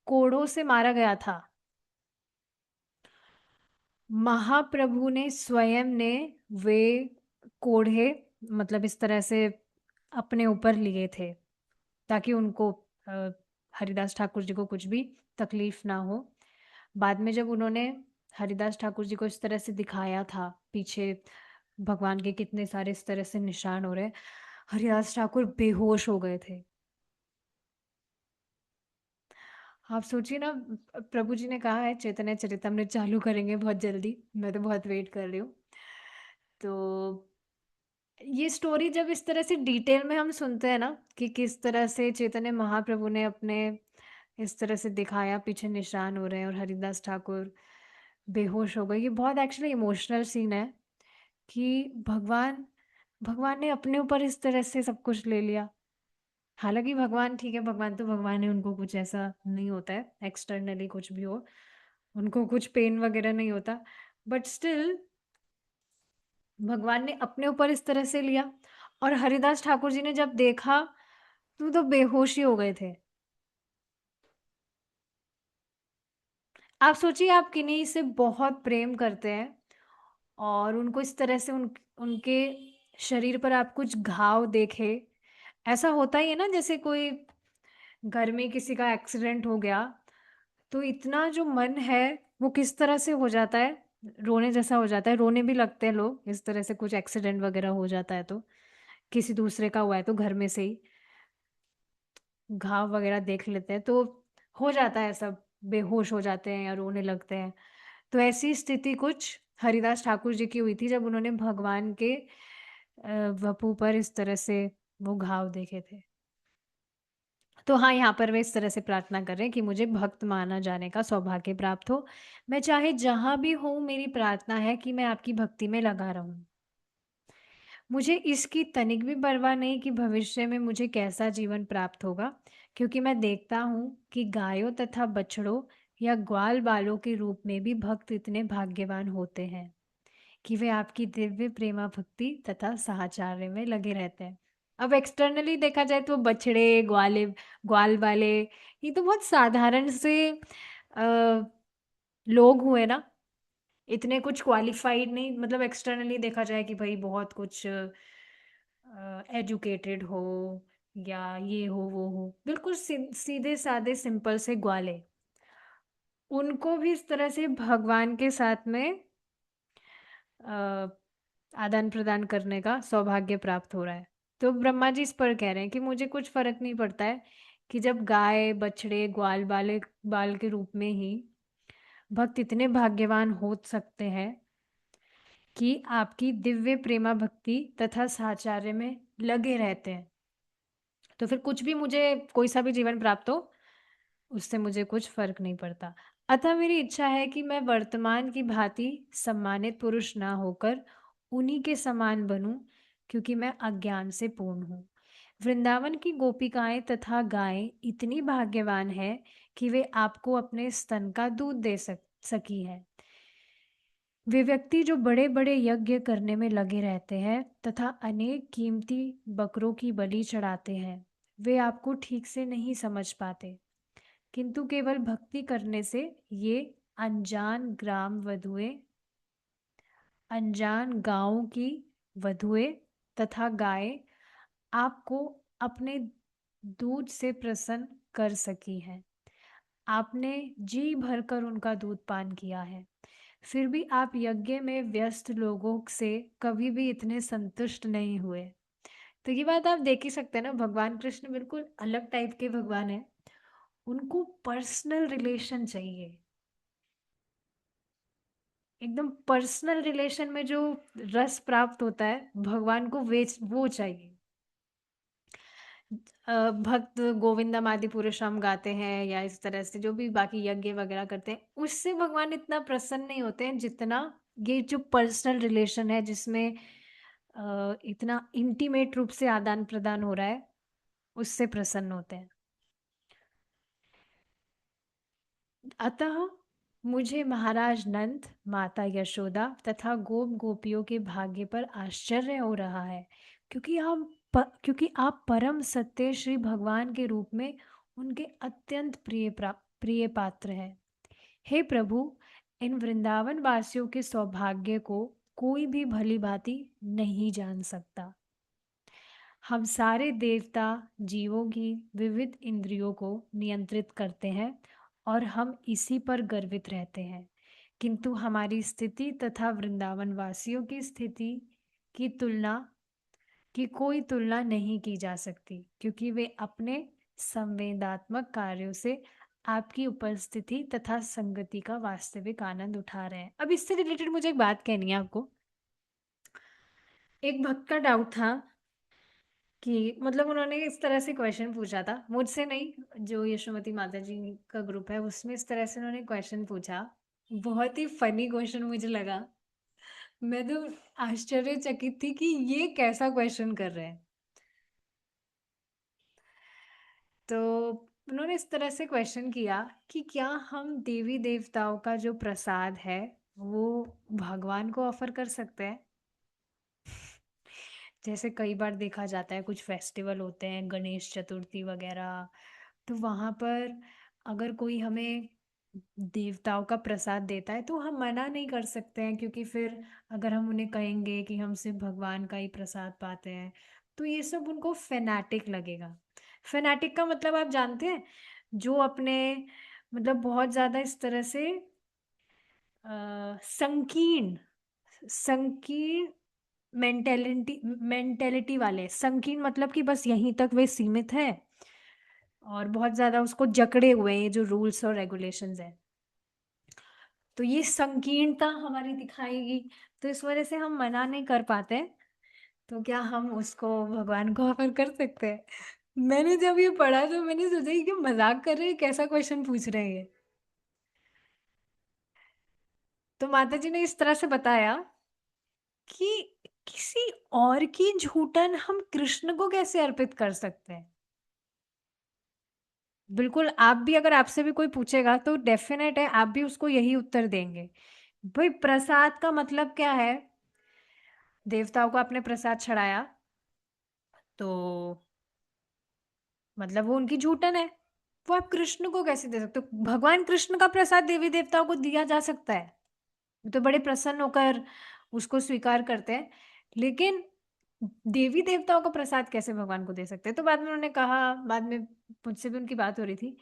कोड़ों से मारा गया था, महाप्रभु ने स्वयं ने वे कोड़े मतलब इस तरह से अपने ऊपर लिए थे ताकि उनको हरिदास ठाकुर जी को कुछ भी तकलीफ ना हो। बाद में जब उन्होंने हरिदास ठाकुर जी को इस तरह से दिखाया था, पीछे भगवान के कितने सारे इस तरह से निशान हो रहे, हरिदास ठाकुर बेहोश हो गए थे। आप सोचिए ना, प्रभु जी ने कहा है चैतन्य चरितमृत चालू करेंगे बहुत जल्दी, मैं तो बहुत वेट कर रही हूँ। तो ये स्टोरी जब इस तरह से डिटेल में हम सुनते हैं ना कि किस तरह से चैतन्य महाप्रभु ने अपने इस तरह से दिखाया, पीछे निशान हो रहे हैं और हरिदास ठाकुर बेहोश हो गए, ये बहुत एक्चुअली इमोशनल सीन है कि भगवान भगवान ने अपने ऊपर इस तरह से सब कुछ ले लिया। हालांकि भगवान ठीक है, भगवान तो भगवान है, उनको कुछ ऐसा नहीं होता है, एक्सटर्नली कुछ भी हो उनको कुछ पेन वगैरह नहीं होता, बट स्टिल भगवान ने अपने ऊपर इस तरह से लिया। और हरिदास ठाकुर जी ने जब देखा तो बेहोश ही हो गए थे। आप सोचिए, आप किन्हीं से बहुत प्रेम करते हैं और उनको इस तरह से उनके शरीर पर आप कुछ घाव देखे। ऐसा होता ही है ना, जैसे कोई घर में किसी का एक्सीडेंट हो गया तो इतना जो मन है वो किस तरह से हो जाता है, रोने जैसा हो जाता है, रोने भी लगते हैं लोग इस तरह से कुछ एक्सीडेंट वगैरह हो जाता है तो, किसी दूसरे का हुआ है तो घर में से ही घाव वगैरह देख लेते हैं तो हो जाता है सब, बेहोश हो जाते हैं या रोने लगते हैं। तो ऐसी स्थिति कुछ हरिदास ठाकुर जी की हुई थी जब उन्होंने भगवान के वपु पर इस तरह से वो घाव देखे थे। तो हाँ, यहाँ पर वे इस तरह से प्रार्थना कर रहे हैं कि मुझे भक्त माना जाने का सौभाग्य प्राप्त हो। मैं चाहे जहाँ भी हूँ, मेरी प्रार्थना है कि मैं आपकी भक्ति में लगा रहूँ। मुझे इसकी तनिक भी परवाह नहीं कि भविष्य में मुझे कैसा जीवन प्राप्त होगा, क्योंकि मैं देखता हूँ कि गायों तथा बछड़ों या ग्वाल बालों के रूप में भी भक्त इतने भाग्यवान होते हैं। कि वे आपकी दिव्य प्रेमा भक्ति तथा साहचर्य में लगे रहते हैं। अब एक्सटर्नली देखा जाए तो बछड़े, ग्वाल वाले, ये तो बहुत साधारण से लोग हुए ना, इतने कुछ क्वालिफाइड नहीं, मतलब एक्सटर्नली देखा जाए कि भाई बहुत कुछ एजुकेटेड हो या ये हो वो हो, बिल्कुल सीधे साधे सिंपल से ग्वाले, उनको भी इस तरह से भगवान के साथ में आदान प्रदान करने का सौभाग्य प्राप्त हो रहा है। तो ब्रह्मा जी इस पर कह रहे हैं कि मुझे कुछ फर्क नहीं पड़ता है कि जब गाय बछड़े ग्वाल बाल के रूप में ही भक्त इतने भाग्यवान हो सकते हैं कि आपकी दिव्य प्रेमा भक्ति तथा साचार्य में लगे रहते हैं, तो फिर कुछ भी मुझे कोई सा भी जीवन प्राप्त हो, उससे मुझे कुछ फर्क नहीं पड़ता। अतः मेरी इच्छा है कि मैं वर्तमान की भांति सम्मानित पुरुष ना होकर उन्हीं के समान बनूं, क्योंकि मैं अज्ञान से पूर्ण हूँ। वृंदावन की गोपिकाएं तथा गायें इतनी भाग्यवान है कि वे आपको अपने स्तन का दूध दे सकी है। वे व्यक्ति जो बड़े बड़े यज्ञ करने में लगे रहते हैं तथा अनेक कीमती बकरों की बलि चढ़ाते हैं, वे आपको ठीक से नहीं समझ पाते, किंतु केवल भक्ति करने से ये अनजान ग्राम वधुएं, अनजान गांवों की वधुएं तथा गायें आपको अपने दूध से प्रसन्न कर सकी हैं। आपने जी भरकर उनका दूध पान किया है, फिर भी आप यज्ञ में व्यस्त लोगों से कभी भी इतने संतुष्ट नहीं हुए। तो ये बात आप देख ही सकते हैं ना, भगवान कृष्ण बिल्कुल अलग टाइप के भगवान है, उनको पर्सनल रिलेशन चाहिए, एकदम पर्सनल रिलेशन में जो रस प्राप्त होता है भगवान को वे वो चाहिए। भक्त गोविंदम आदि पुरुषम गाते हैं या इस तरह से जो भी बाकी यज्ञ वगैरह करते हैं, उससे भगवान इतना प्रसन्न नहीं होते हैं जितना ये जो पर्सनल रिलेशन है जिसमें इतना इंटीमेट रूप से आदान प्रदान हो रहा है, उससे प्रसन्न होते हैं। अतः मुझे महाराज नंद, माता यशोदा तथा गोप गोपियों के भाग्य पर आश्चर्य हो रहा है, क्योंकि आप परम सत्य श्री भगवान के रूप में उनके अत्यंत प्रिय पात्र हैं। हे प्रभु, इन वृंदावन वासियों के सौभाग्य को कोई भी भली भांति नहीं जान सकता। हम सारे देवता जीवों की विविध इंद्रियों को नियंत्रित करते हैं और हम इसी पर गर्वित रहते हैं, किंतु हमारी स्थिति तथा वृंदावन वासियों की स्थिति की तुलना की कोई तुलना नहीं की जा सकती, क्योंकि वे अपने संवेदात्मक कार्यों से आपकी उपस्थिति तथा संगति का वास्तविक आनंद उठा रहे हैं। अब इससे रिलेटेड मुझे एक बात कहनी है आपको। एक भक्त का डाउट था कि मतलब उन्होंने इस तरह से क्वेश्चन पूछा था, मुझसे नहीं, जो यशोमती माता जी का ग्रुप है उसमें इस तरह से उन्होंने क्वेश्चन पूछा। बहुत ही फनी क्वेश्चन मुझे लगा, मैं तो आश्चर्यचकित थी कि ये कैसा क्वेश्चन कर रहे हैं। तो उन्होंने इस तरह से क्वेश्चन किया कि क्या हम देवी देवताओं का जो प्रसाद है वो भगवान को ऑफर कर सकते हैं। जैसे कई बार देखा जाता है कुछ फेस्टिवल होते हैं, गणेश चतुर्थी वगैरह, तो वहाँ पर अगर कोई हमें देवताओं का प्रसाद देता है तो हम मना नहीं कर सकते हैं, क्योंकि फिर अगर हम उन्हें कहेंगे कि हम सिर्फ भगवान का ही प्रसाद पाते हैं तो ये सब उनको फेनाटिक लगेगा। फेनाटिक का मतलब आप जानते हैं, जो अपने मतलब बहुत ज़्यादा इस तरह से संकीर्ण संकीर्ण मेंटेलिटी वाले, संकीर्ण मतलब कि बस यहीं तक वे सीमित है और बहुत ज़्यादा उसको जकड़े हुए हैं ये जो रूल्स और रेगुलेशंस हैं, तो ये संकीर्णता हमारी दिखाएगी, तो इस वजह से हम मना नहीं कर पाते। तो क्या हम उसको भगवान को ऑफर कर सकते हैं। मैंने जब ये पढ़ा तो मैंने सोचा कि मजाक कर रहे हैं, कैसा क्वेश्चन पूछ रहे हैं ये। तो माता जी ने इस तरह से बताया कि किसी और की झूठन हम कृष्ण को कैसे अर्पित कर सकते हैं। बिल्कुल, आप भी अगर आपसे भी कोई पूछेगा तो डेफिनेट है आप भी उसको यही उत्तर देंगे। भाई प्रसाद का मतलब क्या है, देवताओं को आपने प्रसाद चढ़ाया तो मतलब वो उनकी झूठन है। वो आप कृष्ण को कैसे दे सकते हो? भगवान कृष्ण का प्रसाद देवी देवताओं को दिया जा सकता है, वो तो बड़े प्रसन्न होकर उसको स्वीकार करते हैं, लेकिन देवी देवताओं का प्रसाद कैसे भगवान को दे सकते हैं? तो बाद में उन्होंने कहा, बाद में मुझसे भी उनकी बात हो रही थी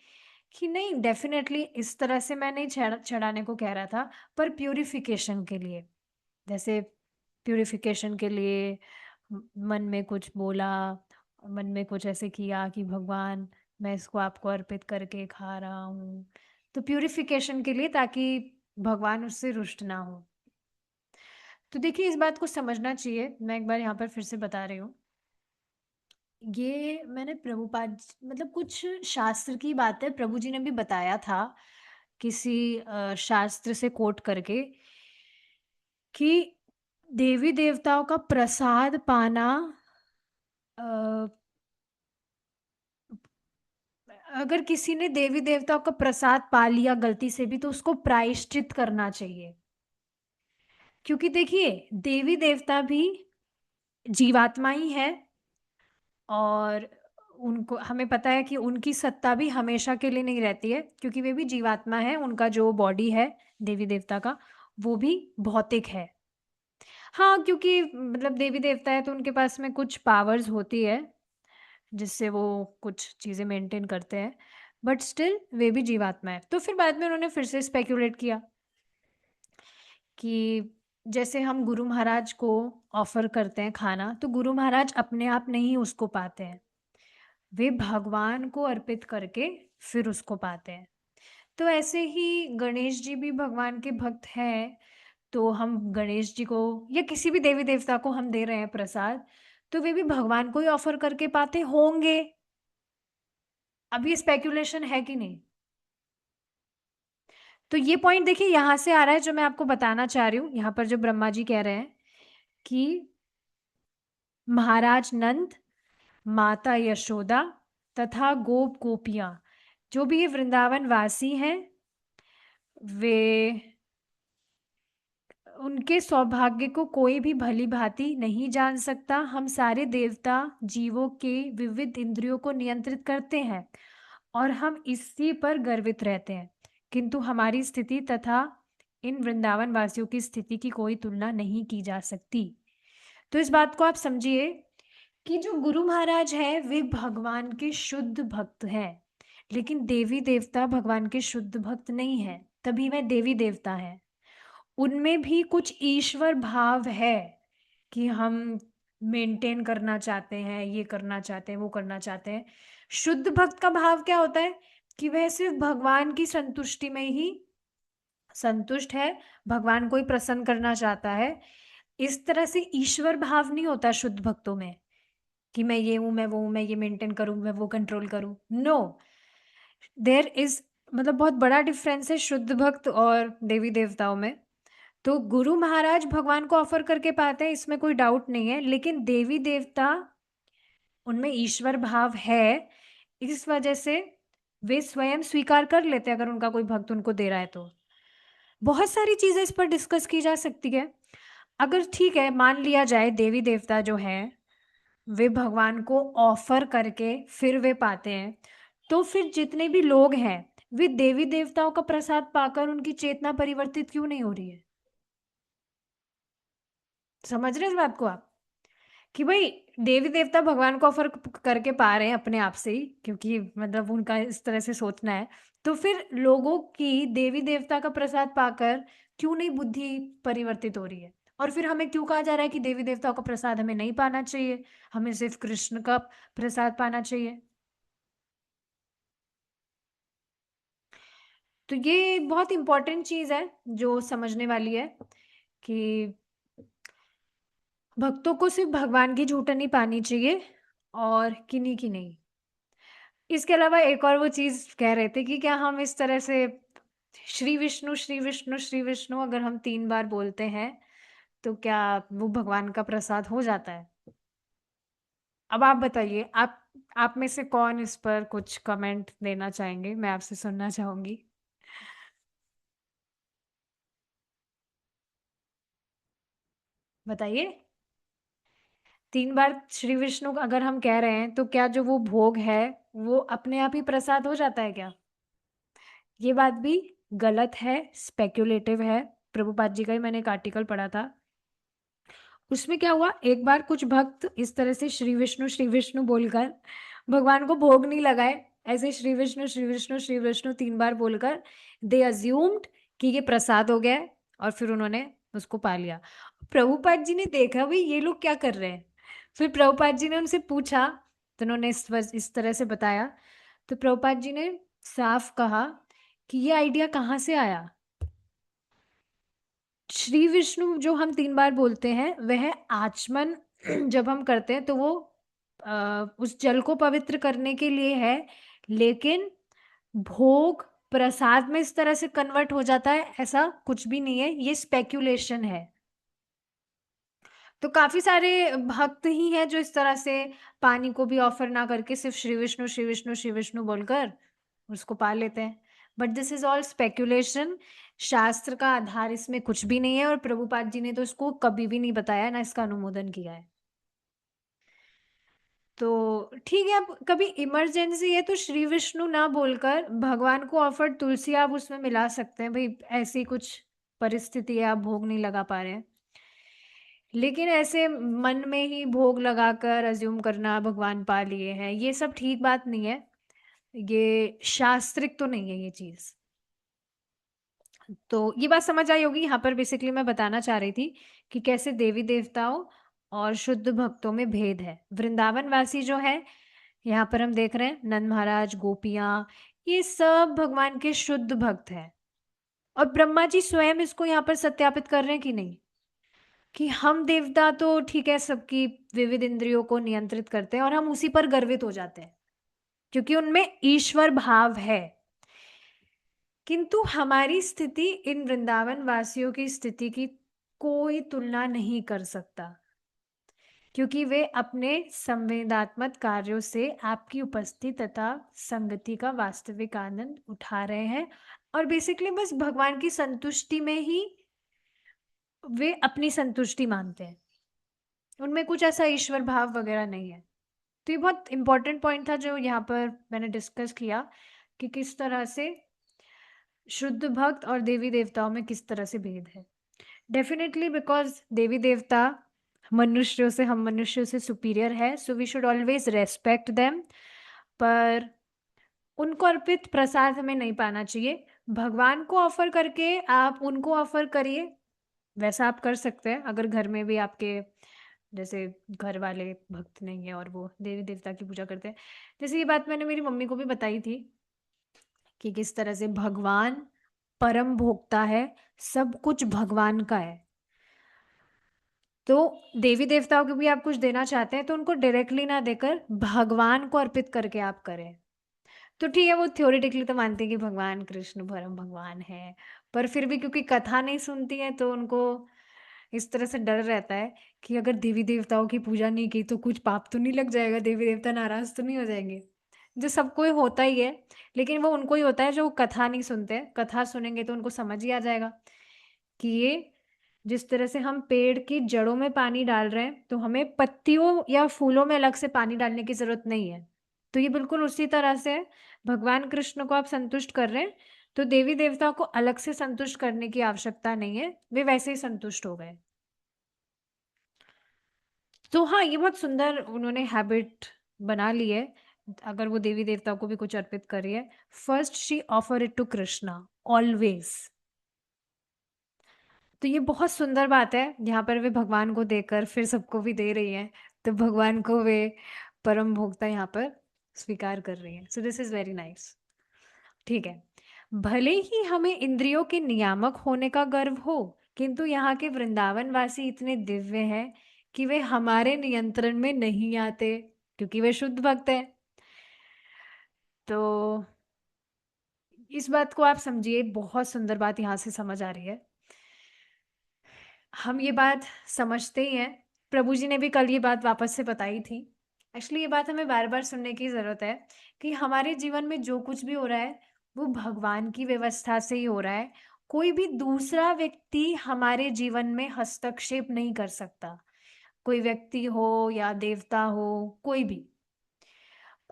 कि नहीं, डेफिनेटली इस तरह से मैं नहीं चढ़ाने को कह रहा था, पर प्यूरिफिकेशन के लिए, जैसे प्यूरिफिकेशन के लिए मन में कुछ बोला, मन में कुछ ऐसे किया कि भगवान मैं इसको आपको अर्पित करके खा रहा हूँ, तो प्यूरिफिकेशन के लिए, ताकि भगवान उससे रुष्ट ना हो। तो देखिए इस बात को समझना चाहिए, मैं एक बार यहाँ पर फिर से बता रही हूँ। ये मैंने प्रभुपाद मतलब कुछ शास्त्र की बात है, प्रभु जी ने भी बताया था किसी शास्त्र से कोट करके कि देवी देवताओं का प्रसाद पाना, अ, अगर किसी ने देवी देवताओं का प्रसाद पा लिया गलती से भी तो उसको प्रायश्चित करना चाहिए, क्योंकि देखिए देवी देवता भी जीवात्मा ही है, और उनको हमें पता है कि उनकी सत्ता भी हमेशा के लिए नहीं रहती है, क्योंकि वे भी जीवात्मा है, उनका जो बॉडी है देवी देवता का वो भी भौतिक है। हाँ, क्योंकि मतलब देवी देवता है तो उनके पास में कुछ पावर्स होती है जिससे वो कुछ चीज़ें मेंटेन करते हैं, बट स्टिल वे भी जीवात्मा है। तो फिर बाद में उन्होंने फिर से स्पेक्युलेट किया कि जैसे हम गुरु महाराज को ऑफर करते हैं खाना, तो गुरु महाराज अपने आप नहीं उसको पाते हैं, वे भगवान को अर्पित करके फिर उसको पाते हैं। तो ऐसे ही गणेश जी भी भगवान के भक्त हैं, तो हम गणेश जी को या किसी भी देवी देवता को हम दे रहे हैं प्रसाद, तो वे भी भगवान को ही ऑफर करके पाते होंगे। अब ये स्पेक्यूलेशन है कि नहीं? तो ये पॉइंट देखिए यहाँ से आ रहा है जो मैं आपको बताना चाह रही हूँ, यहाँ पर जो ब्रह्मा जी कह रहे हैं कि महाराज नंद, माता यशोदा तथा गोप गोपियां, जो भी ये वृंदावन वासी हैं, वे उनके सौभाग्य को कोई भी भली भांति नहीं जान सकता। हम सारे देवता जीवों के विविध इंद्रियों को नियंत्रित करते हैं और हम इसी पर गर्वित रहते हैं, किंतु हमारी स्थिति तथा इन वृंदावन वासियों की स्थिति की कोई तुलना नहीं की जा सकती। तो इस बात को आप समझिए कि जो गुरु महाराज हैं वे भगवान के शुद्ध भक्त हैं, लेकिन देवी देवता भगवान के शुद्ध भक्त नहीं हैं, तभी वह देवी देवता हैं। उनमें भी कुछ ईश्वर भाव है कि हम मेंटेन करना चाहते हैं, ये करना चाहते हैं, वो करना चाहते हैं। शुद्ध भक्त का भाव क्या होता है कि वह सिर्फ भगवान की संतुष्टि में ही संतुष्ट है, भगवान को ही प्रसन्न करना चाहता है। इस तरह से ईश्वर भाव नहीं होता शुद्ध भक्तों में कि मैं ये हूं, मैं वो हूं, मैं ये मेंटेन करूं, मैं वो कंट्रोल करूं। नो, देयर इज मतलब बहुत बड़ा डिफरेंस है शुद्ध भक्त और देवी देवताओं में। तो गुरु महाराज भगवान को ऑफर करके पाते हैं, इसमें कोई डाउट नहीं है, लेकिन देवी देवता उनमें ईश्वर भाव है, इस वजह से वे स्वयं स्वीकार कर लेते हैं अगर उनका कोई भक्त उनको दे रहा है तो। बहुत सारी चीजें इस पर डिस्कस की जा सकती है। अगर ठीक है मान लिया जाए देवी देवता जो हैं वे भगवान को ऑफर करके फिर वे पाते हैं, तो फिर जितने भी लोग हैं वे देवी देवताओं का प्रसाद पाकर उनकी चेतना परिवर्तित क्यों नहीं हो रही है? समझ रहे हैं इस बात को आप कि भाई देवी देवता भगवान को ऑफर करके पा रहे हैं अपने आप से ही, क्योंकि मतलब उनका इस तरह से सोचना है, तो फिर लोगों की देवी देवता का प्रसाद पाकर क्यों नहीं बुद्धि परिवर्तित हो रही है? और फिर हमें क्यों कहा जा रहा है कि देवी देवताओं का प्रसाद हमें नहीं पाना चाहिए, हमें सिर्फ कृष्ण का प्रसाद पाना चाहिए? तो ये बहुत इंपॉर्टेंट चीज है जो समझने वाली है कि भक्तों को सिर्फ भगवान की झूठन नहीं पानी चाहिए और किन्हीं की नहीं। इसके अलावा एक और वो चीज कह रहे थे कि क्या हम इस तरह से श्री विष्णु श्री विष्णु श्री विष्णु अगर हम 3 बार बोलते हैं तो क्या वो भगवान का प्रसाद हो जाता है? अब आप बताइए, आप में से कौन इस पर कुछ कमेंट देना चाहेंगे? मैं आपसे सुनना चाहूंगी, बताइए। 3 बार श्री विष्णु अगर हम कह रहे हैं, तो क्या जो वो भोग है, वो अपने आप ही प्रसाद हो जाता है क्या? ये बात भी गलत है, स्पेक्युलेटिव है। प्रभुपाद जी का ही मैंने एक आर्टिकल पढ़ा था। उसमें क्या हुआ, एक बार कुछ भक्त इस तरह से श्री विष्णु बोलकर भगवान को भोग नहीं लगाए, ऐसे श्री विष्णु श्री विष्णु श्री विष्णु 3 बार बोलकर दे अज्यूम्ड कि ये प्रसाद हो गया है, और फिर उन्होंने उसको पा लिया। प्रभुपाद जी ने देखा भाई ये लोग क्या कर रहे हैं, फिर प्रभुपाद जी ने उनसे पूछा, तो उन्होंने इस तरह से बताया। तो प्रभुपाद जी ने साफ कहा कि ये आइडिया कहाँ से आया। श्री विष्णु जो हम 3 बार बोलते हैं, वह आचमन जब हम करते हैं तो वो उस जल को पवित्र करने के लिए है, लेकिन भोग प्रसाद में इस तरह से कन्वर्ट हो जाता है, ऐसा कुछ भी नहीं है, ये स्पेक्यूलेशन है। तो काफी सारे भक्त ही हैं जो इस तरह से पानी को भी ऑफर ना करके सिर्फ श्री विष्णु श्री विष्णु श्री विष्णु बोलकर उसको पा लेते हैं। But this is all speculation. शास्त्र का आधार इसमें कुछ भी नहीं है, और प्रभुपाद जी ने तो इसको कभी भी नहीं बताया, ना इसका अनुमोदन किया है। तो ठीक है, अब कभी इमरजेंसी है तो श्री विष्णु ना बोलकर भगवान को ऑफर तुलसी आप उसमें मिला सकते हैं, भाई ऐसी कुछ परिस्थिति है, आप भोग नहीं लगा पा रहे हैं। लेकिन ऐसे मन में ही भोग लगाकर अज्यूम करना भगवान पा लिए हैं, ये सब ठीक बात नहीं है, ये शास्त्रिक तो नहीं है ये चीज। तो ये बात समझ आई होगी। यहाँ पर बेसिकली मैं बताना चाह रही थी कि कैसे देवी देवताओं और शुद्ध भक्तों में भेद है। वृंदावन वासी जो है, यहाँ पर हम देख रहे हैं नंद महाराज, गोपियां, ये सब भगवान के शुद्ध भक्त हैं। और ब्रह्मा जी स्वयं इसको यहाँ पर सत्यापित कर रहे हैं कि नहीं, कि हम देवता तो ठीक है सबकी विविध इंद्रियों को नियंत्रित करते हैं और हम उसी पर गर्वित हो जाते हैं क्योंकि उनमें ईश्वर भाव है। किंतु हमारी स्थिति इन वृंदावन वासियों की स्थिति की कोई तुलना नहीं कर सकता, क्योंकि वे अपने संवेदात्मक कार्यों से आपकी उपस्थिति तथा संगति का वास्तविक आनंद उठा रहे हैं, और बेसिकली बस भगवान की संतुष्टि में ही वे अपनी संतुष्टि मानते हैं, उनमें कुछ ऐसा ईश्वर भाव वगैरह नहीं है। तो ये बहुत इंपॉर्टेंट पॉइंट था जो यहाँ पर मैंने डिस्कस किया कि किस तरह से शुद्ध भक्त और देवी देवताओं में किस तरह से भेद है। डेफिनेटली बिकॉज देवी देवता मनुष्यों से, हम मनुष्यों से सुपीरियर है, so we should always respect them, पर उनको अर्पित प्रसाद हमें नहीं पाना चाहिए। भगवान को ऑफर करके आप उनको ऑफर करिए, वैसा आप कर सकते हैं अगर घर में भी आपके जैसे घर वाले भक्त नहीं है और वो देवी देवता की पूजा करते हैं। जैसे ये बात मैंने मेरी मम्मी को भी बताई थी कि किस तरह से भगवान परम भोक्ता है, सब कुछ भगवान का है। तो देवी देवताओं को भी आप कुछ देना चाहते हैं तो उनको डायरेक्टली ना देकर भगवान को अर्पित करके आप करें। तो ठीक है, वो थ्योरेटिकली तो मानते हैं कि भगवान कृष्ण परम भगवान है, पर फिर भी क्योंकि कथा नहीं सुनती है तो उनको इस तरह से डर रहता है कि अगर देवी देवताओं की पूजा नहीं की तो कुछ पाप तो नहीं लग जाएगा, देवी देवता नाराज तो नहीं हो जाएंगे, जो सबको होता ही है। लेकिन वो उनको ही होता है जो कथा नहीं सुनते हैं, कथा सुनेंगे तो उनको समझ ही आ जाएगा कि ये जिस तरह से हम पेड़ की जड़ों में पानी डाल रहे हैं तो हमें पत्तियों या फूलों में अलग से पानी डालने की जरूरत नहीं है। तो ये बिल्कुल उसी तरह से है, भगवान कृष्ण को आप संतुष्ट कर रहे हैं तो देवी देवता को अलग से संतुष्ट करने की आवश्यकता नहीं है, वे वैसे ही संतुष्ट हो गए। तो हाँ, ये बहुत सुंदर उन्होंने हैबिट बना ली है। अगर वो देवी देवता को भी कुछ अर्पित कर रही है, first she offer it to Krishna always. तो ये बहुत सुंदर बात है, यहाँ पर वे भगवान को देकर फिर सबको भी दे रही हैं, तो भगवान को वे परम भोक्ता यहाँ पर स्वीकार कर रही हैं। So this is very nice. ठीक है, भले ही हमें इंद्रियों के नियामक होने का गर्व हो, किंतु यहाँ के वृंदावन वासी इतने दिव्य हैं कि वे हमारे नियंत्रण में नहीं आते, क्योंकि वे शुद्ध भक्त हैं। तो इस बात को आप समझिए, बहुत सुंदर बात यहाँ से समझ आ रही है। हम ये बात समझते ही हैं, प्रभु जी ने भी कल ये बात वापस से बताई थी। एक्चुअली ये बात हमें बार बार सुनने की ज़रूरत है कि हमारे जीवन में जो कुछ भी हो रहा है वो भगवान की व्यवस्था से ही हो रहा है, कोई भी दूसरा व्यक्ति हमारे जीवन में हस्तक्षेप नहीं कर सकता। कोई व्यक्ति हो या देवता हो, कोई भी,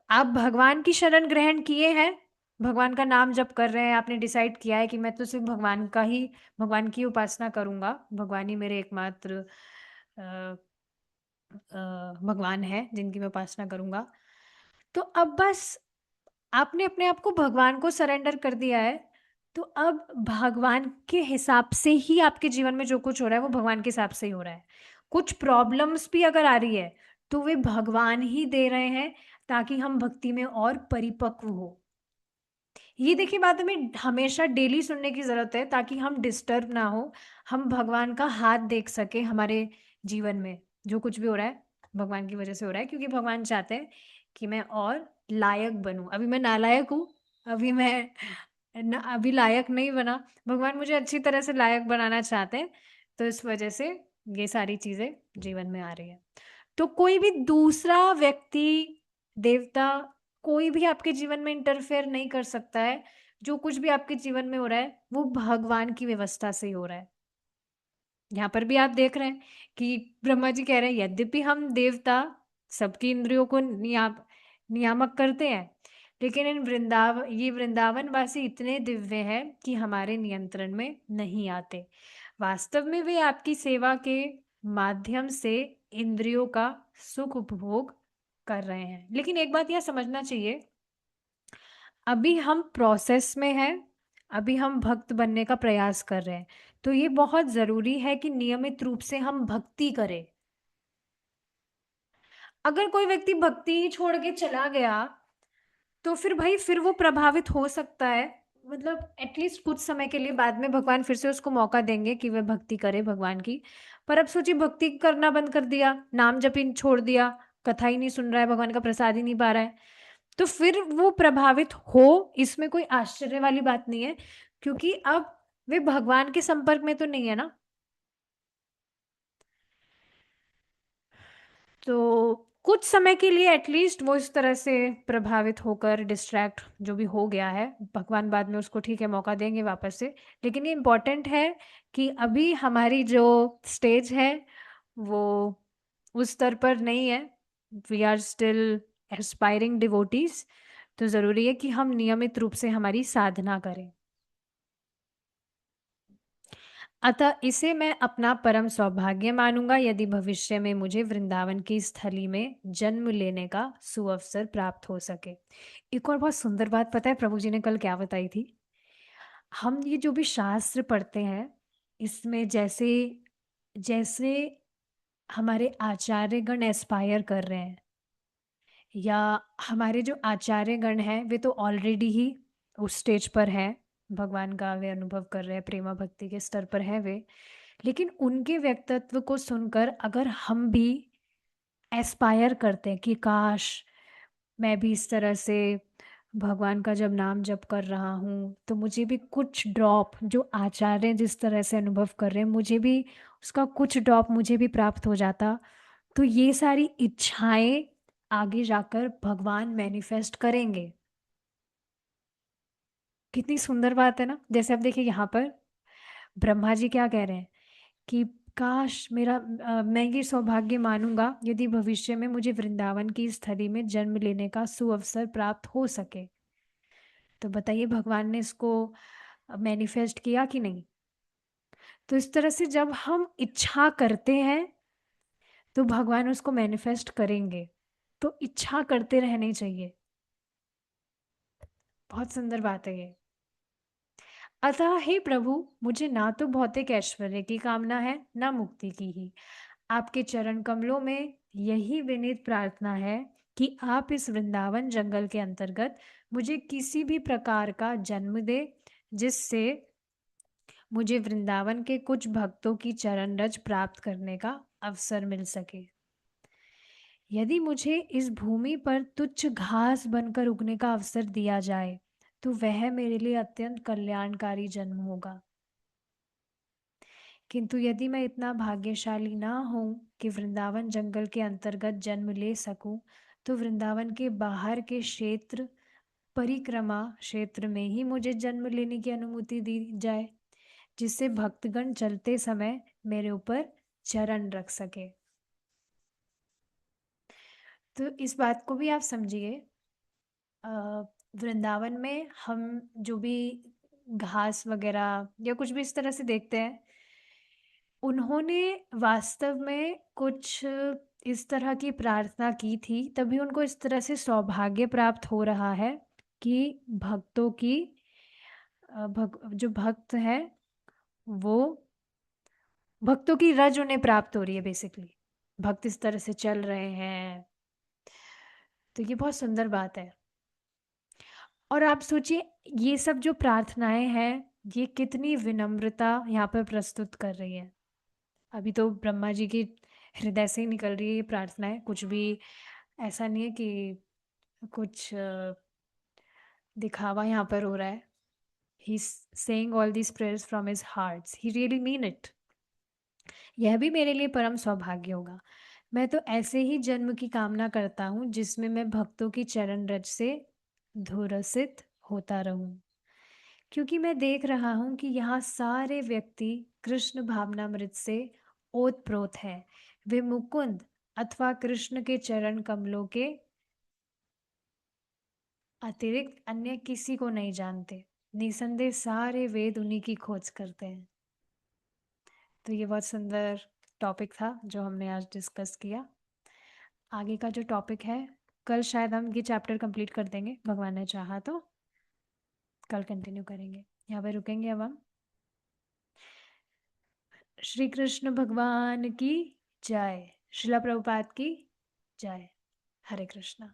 आप भगवान की शरण ग्रहण किए हैं, भगवान का नाम जप कर रहे हैं, आपने डिसाइड किया है कि मैं तो सिर्फ भगवान की उपासना करूंगा, भगवान ही मेरे एकमात्र अ, भगवान है जिनकी मैं उपासना करूंगा। तो अब बस आपने अपने आप को भगवान को सरेंडर कर दिया है, तो अब भगवान के हिसाब से ही आपके जीवन में जो कुछ हो रहा है वो भगवान के हिसाब से ही हो रहा है। कुछ प्रॉब्लम्स भी अगर आ रही है तो वे भगवान ही दे रहे हैं, ताकि हम भक्ति में और परिपक्व हो। ये देखिए बात हमें हमेशा डेली सुनने की जरूरत है, ताकि हम डिस्टर्ब ना हो, हम भगवान का हाथ देख सके हमारे जीवन में। जो कुछ भी हो रहा है भगवान की वजह से हो रहा है, क्योंकि भगवान चाहते हैं कि मैं और लायक बनूं। अभी मैं नालायक हूँ, अभी मैं अभी लायक नहीं बना, भगवान मुझे अच्छी तरह से लायक बनाना चाहते हैं। तो इस वजह से ये सारी चीजें जीवन में आ रही है। तो कोई भी दूसरा व्यक्ति, देवता, कोई भी आपके जीवन में इंटरफेयर नहीं कर सकता है। जो कुछ भी आपके जीवन में हो रहा है वो भगवान की व्यवस्था से ही हो रहा है। यहाँ पर भी आप देख रहे हैं कि ब्रह्मा जी कह रहे हैं, यद्यपि हम देवता सबकी इंद्रियों को नियामक करते हैं, लेकिन ये वृंदावन वासी इतने दिव्य हैं कि हमारे नियंत्रण में नहीं आते। वास्तव में वे आपकी सेवा के माध्यम से इंद्रियों का सुख उपभोग कर रहे हैं। लेकिन एक बात यह समझना चाहिए, अभी हम प्रोसेस में हैं, अभी हम भक्त बनने का प्रयास कर रहे हैं। तो ये बहुत जरूरी है कि नियमित रूप से हम भक्ति करें। अगर कोई व्यक्ति भक्ति ही छोड़ के चला गया तो फिर भाई फिर वो प्रभावित हो सकता है, मतलब एटलीस्ट कुछ समय के लिए। बाद में भगवान फिर से उसको मौका देंगे कि वह भक्ति करे भगवान की। पर अब सोचिए, भक्ति करना बंद कर दिया, नाम जप ही छोड़ दिया, कथा ही नहीं सुन रहा है, भगवान का प्रसाद ही नहीं पा रहा है, तो फिर वो प्रभावित हो, इसमें कोई आश्चर्य वाली बात नहीं है, क्योंकि अब वे भगवान के संपर्क में तो नहीं है ना। तो कुछ समय के लिए एटलीस्ट वो इस तरह से प्रभावित होकर डिस्ट्रैक्ट जो भी हो गया है, भगवान बाद में उसको ठीक है मौका देंगे वापस से। लेकिन ये इम्पोर्टेंट है कि अभी हमारी जो स्टेज है वो उस स्तर पर नहीं है, we are still aspiring devotees. तो ज़रूरी है कि हम नियमित रूप से हमारी साधना करें। अतः इसे मैं अपना परम सौभाग्य मानूंगा यदि भविष्य में मुझे वृंदावन की स्थली में जन्म लेने का सुअवसर प्राप्त हो सके। एक और बहुत सुंदर बात पता है प्रभु जी ने कल क्या बताई थी? हम ये जो भी शास्त्र पढ़ते हैं, इसमें जैसे जैसे हमारे आचार्यगण एस्पायर कर रहे हैं, या हमारे जो आचार्यगण हैं वे तो ऑलरेडी ही उस स्टेज पर हैं, भगवान का वे अनुभव कर रहे हैं, प्रेमा भक्ति के स्तर पर हैं वे। लेकिन उनके व्यक्तित्व को सुनकर अगर हम भी एस्पायर करते हैं कि काश मैं भी इस तरह से भगवान का जब नाम जप कर रहा हूँ तो मुझे भी कुछ ड्रॉप, जो आचार्य जिस तरह से अनुभव कर रहे हैं, मुझे भी उसका कुछ ड्रॉप मुझे भी प्राप्त हो जाता, तो ये सारी इच्छाएं आगे जाकर भगवान मैनिफेस्ट करेंगे। कितनी सुंदर बात है ना। जैसे आप देखिए यहाँ पर ब्रह्मा जी क्या कह रहे हैं कि काश मैं ये सौभाग्य मानूंगा यदि भविष्य में मुझे वृंदावन की स्थली में जन्म लेने का सुअवसर प्राप्त हो सके। तो बताइए भगवान ने इसको मैनिफेस्ट किया कि नहीं? तो इस तरह से जब हम इच्छा करते हैं तो भगवान उसको मैनिफेस्ट करेंगे। तो इच्छा करते रहनी चाहिए। बहुत सुंदर बात है ये। अतः हे प्रभु, मुझे ना तो भौतिक ऐश्वर्य की कामना है ना मुक्ति की ही। आपके चरण कमलों में यही विनीत प्रार्थना है कि आप इस वृंदावन जंगल के अंतर्गत मुझे किसी भी प्रकार का जन्म दे, जिससे मुझे वृंदावन के कुछ भक्तों की चरण रज प्राप्त करने का अवसर मिल सके। यदि मुझे इस भूमि पर तुच्छ घास बनकर उगने का अवसर दिया जाए तो वह मेरे लिए अत्यंत कल्याणकारी जन्म होगा। किंतु यदि मैं इतना भाग्यशाली ना हूँ कि वृंदावन जंगल के अंतर्गत जन्म ले सकूं, तो वृंदावन के बाहर के क्षेत्र, परिक्रमा क्षेत्र में ही मुझे जन्म लेने की अनुमति दी जाए, जिससे भक्तगण चलते समय मेरे ऊपर चरण रख सके। तो इस बात को भी आप समझिए, अ, वृंदावन में हम जो भी घास वगैरह या कुछ भी इस तरह से देखते हैं, उन्होंने वास्तव में कुछ इस तरह की प्रार्थना की थी, तभी उनको इस तरह से सौभाग्य प्राप्त हो रहा है कि भक्तों की जो भक्त है वो भक्तों की रज उन्हें प्राप्त हो रही है। बेसिकली भक्त इस तरह से चल रहे हैं, तो ये बहुत सुंदर बात है। और आप सोचिए, ये सब जो प्रार्थनाएं हैं, ये कितनी विनम्रता यहाँ पर प्रस्तुत कर रही है। अभी तो ब्रह्मा जी की हृदय से ही निकल रही है ये प्रार्थनाएं, कुछ भी ऐसा नहीं है कि कुछ दिखावा यहाँ पर हो रहा है। He saying all these prayers from his hearts, he really mean it. यह भी मेरे लिए परम सौभाग्य होगा। मैं तो ऐसे ही जन्म की कामना करता हूँ जिसमें मैं भक्तों की चरण रज से धुरसित होता रहूं, क्योंकि मैं देख रहा हूँ कि यहाँ सारे व्यक्ति कृष्ण भावनामृत से ओतप्रोत हैं। वे मुकुंद अथवा कृष्ण के चरण कमलों के अतिरिक्त अन्य किसी को नहीं जानते। निसंदेह सारे वेद उन्हीं की खोज करते हैं। तो ये बहुत सुंदर टॉपिक था जो हमने आज डिस्कस किया। आगे का जो टॉपिक है, कल शायद हम ये चैप्टर कंप्लीट कर देंगे, भगवान ने चाहा तो कल कंटिन्यू करेंगे। यहाँ पे रुकेंगे अब हम। श्री कृष्ण भगवान की जय। श्रीला प्रभुपाद की जय। हरे कृष्णा।